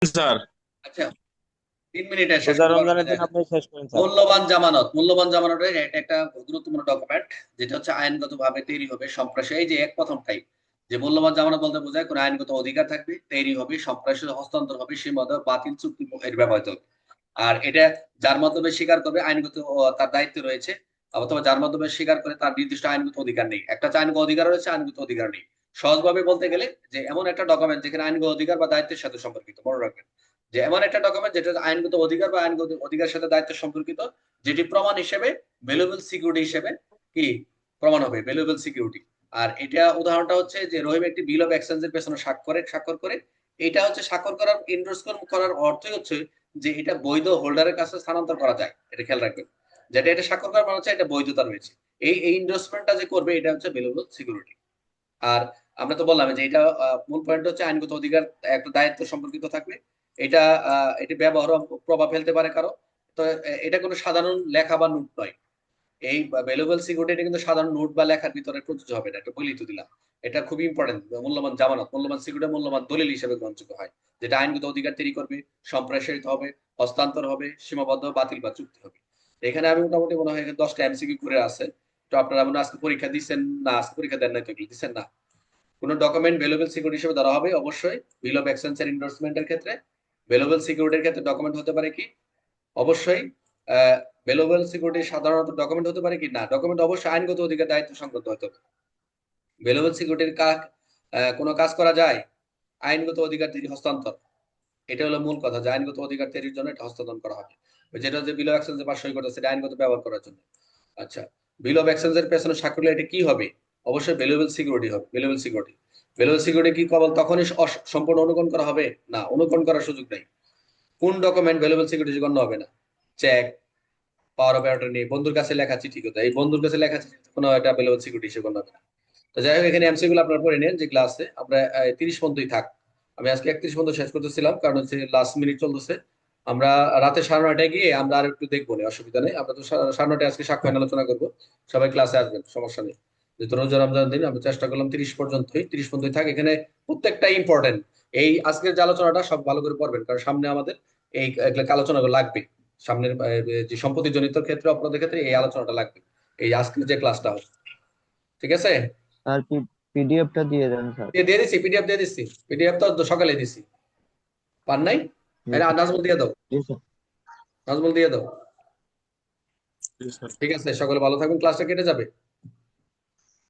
Sir. আচ্ছা, 3 মিনিটে শেষ রোজা করবো, আর রমজানের মজা দিন না। আপনি শেষ করেন স্যার। মূল্যবান জামানত এটা একটা গুরুত্বপূর্ণ ডকুমেন্ট, যেটা হচ্ছে আইনগত ভাবে তৈরি হবে সম্প্রসারণ। এই যে এক প্রথম টাইপ, যে মূল্যবান জামানত বলতে বোঝায় কোন আইনগত অধিকার থাকবে, তৈরি হবে, সম্প্রসারিত হস্তান্তর হবে, সীমাবদ্ধ বাতিল চুক্তি এর ব্যবহৃত হবে। আর এটা যার মাধ্যমে স্বীকার করবে আইনগত তার দায়িত্ব রয়েছে, অথবা যার মাধ্যমে স্বীকার করে তার নির্দিষ্ট আইনগত অধিকার নেই। একটা হচ্ছে আইনগত অধিকার রয়েছে, আইনগত অধিকার নেই। সহজভাবে বলতে গেলে যে এমন একটা ডকুমেন্ট যেখানে আইনগত অধিকার বা দায়িত্বের সাথে সম্পর্কিত, মনে রাখবেন যে এমন একটা ডকুমেন্ট যেটা আইনগত অধিকার বা আইনগত অধিকারের সাথে দায়িত্ব সম্পর্কিত, যেটি প্রমাণ হিসেবে ভ্যালুয়েবল সিকিউরিটি হিসেবে কি প্রমাণ হবে, ভ্যালুয়েবল সিকিউরিটি। আর এটা উদাহরণটা হচ্ছে যে রহিম একটি বিল অফ এক্সচেঞ্জের পেছনে স্বাক্ষর করে। এটা হচ্ছে স্বাক্ষর করার, ইন্ডোর্স করার অর্থই হচ্ছে যে এটা বৈধ হোল্ডারের কাছে স্থানান্তর করা যায়। এটা খেয়াল রাখবেন, যেটা এটা স্বাক্ষর করার মানে হচ্ছে এটা বৈধতা রয়েছে। এই ইন্ডোর্সমেন্টটা যে করবে এটা হচ্ছে ভ্যালুয়েবল সিকিউরিটি। আর আমরা তো বললাম যে এটা মূল পয়েন্ট হচ্ছে আইনগত অধিকার, একটা দায়িত্ব সম্পর্কিত থাকবে। এটা এটা ব্যবহার প্রভাব ফেলতে পারে কারো। তো এটা কোনো সাধারণ লেখা বা নোট নয়। এই ভ্যালুয়েবল সিকিউরিটি এটা কিন্তু সাধারণ নোট বা লেখার ভিতরে প্রযোজ্য হবে না, এটা বলেই তো দিলাম। এটা খুবই ইম্পর্টেন্ট। মূল্যবান জামানত, মূল্যবান সিকিউরিটি মূল্যবান দলিল হিসেবে গ্রহণযোগ্য হয়, যেটা আইনগত অধিকার তৈরি করবে, সম্প্রসারিত হবে, হস্তান্তর হবে, সীমাবদ্ধ, বাতিল বা চুক্তি হবে। এখানে আমি মোটামুটি মনে হয় 10টা এমসিকিউ করে আছে। তো আপনারা মনে হয় আজকে পরীক্ষা দিচ্ছেন না, আজকে পরীক্ষা দেন না, তো দিচ্ছেন না। কোন ডকুমেন্ট ভ্যালুয়েবল সিকিউরিটি হিসেবে ধরা হবে অবশ্যই বিল অফ এক্সচেঞ্জ এর এন্ডোর্সমেন্টের ক্ষেত্রে। ভ্যালুয়েবল সিকিউরিটির ক্ষেত্রে ডকুমেন্ট হতে পারে কি, অবশ্যই ভ্যালুয়েবল সিকিউরিটি সাধারণত ডকুমেন্ট হতে পারে কি না, ডকুমেন্ট অবশ্যই আইনগত অধিকার দায়িত্ব সংক্রান্ত হতে হবে। ভ্যালুয়েবল সিকিউরিটির কাজ, কোনো কাজ করা যায় আইনগত অধিকার তৈরি হস্তান্তর। এটা হলো মূল কথা, যে আইনগত অধিকার তৈরির জন্য এটা হস্তান্তর করা হবে। ওই যেটা যে বিল অফ এক্সচেঞ্জে পাশ সই করতেছে, এটা আইনগত ব্যবহার করার জন্য। আচ্ছা, বিল অফ এক্সচেঞ্জের পেছনে স্বাক্ষর এটা কি হবে, অবশ্যই ভ্যালুয়েবল সিকিউরিটি হবে। ভ্যালুয়েবল সিকিউরিটি, ভ্যালুয়েবল সিকিউরিটি কি কেবল তখনই সম্পূর্ণ অনুকরণ করা হবে? না, অনুকরণ করার সুযোগ নেই। কোন ডকুমেন্ট ভ্যালুয়েবল সিকিউরিটি গণ্য হবে না? চেক, পাওয়ার অফ অ্যাটর্নি, বন্ধুর কাছে লেখা চিঠি। কথা এই বন্ধুর কাছে লেখা চিঠি কোনো একটা ভ্যালুয়েবল সিকিউরিটি হিসেবে গণ্য হবে না। তো যাই হোক, এখানে এমসি গুলো আপনারা পড়ে নেন যেগুলো আছে। আমরা 30 পর্যন্তই থাক। আমি আজকে 31 পর্যন্ত শেষ করতেছিলাম, কারণ হচ্ছে লাস্ট মিনিট চলতেছে। আমরা রাতে 9:30টায় গিয়ে আমরা আর একটু দেখবো না, অসুবিধা নেই। আমরা তো 9:30টায় আজকে সাক্ষ্য আলোচনা করবো। সবাই ক্লাসে আসবেন, সমস্যা নেই। যেহেতু রোজা রমজান দিন, আমরা চেষ্টা করলাম 30 পর্যন্তই থাক। এখানে প্রত্যেকটা ইম্পর্টেন্ট। এই আজকের যে আলোচনাটা সব ভালো করে পড়বেন, কারণ সামনে আমাদের এই আলোচনাগুলো লাগবে। সামনের যে সম্পত্তি জনিত ক্ষেত্রে, অপরাধের ক্ষেত্রে এই আলোচনাটা লাগবে। এই আজকের যে ক্লাসটা হবে, ঠিক আছে? স্যার পিডিএফটা দিয়ে দেন স্যার। দিয়ে দিয়ে দিছি, পিডিএফ দিয়ে দিছি। পিডিএফ তো সকালে দিছি। পান নাই? জি আরে স্যার। নাজমুল দিয়ে দাও, জি স্যার। নাজমুল দিয়ে দাও। জি, স্যার। ঠিক আছে, সকলে ভালো থাকুন, ক্লাসটা কেটে যাবে।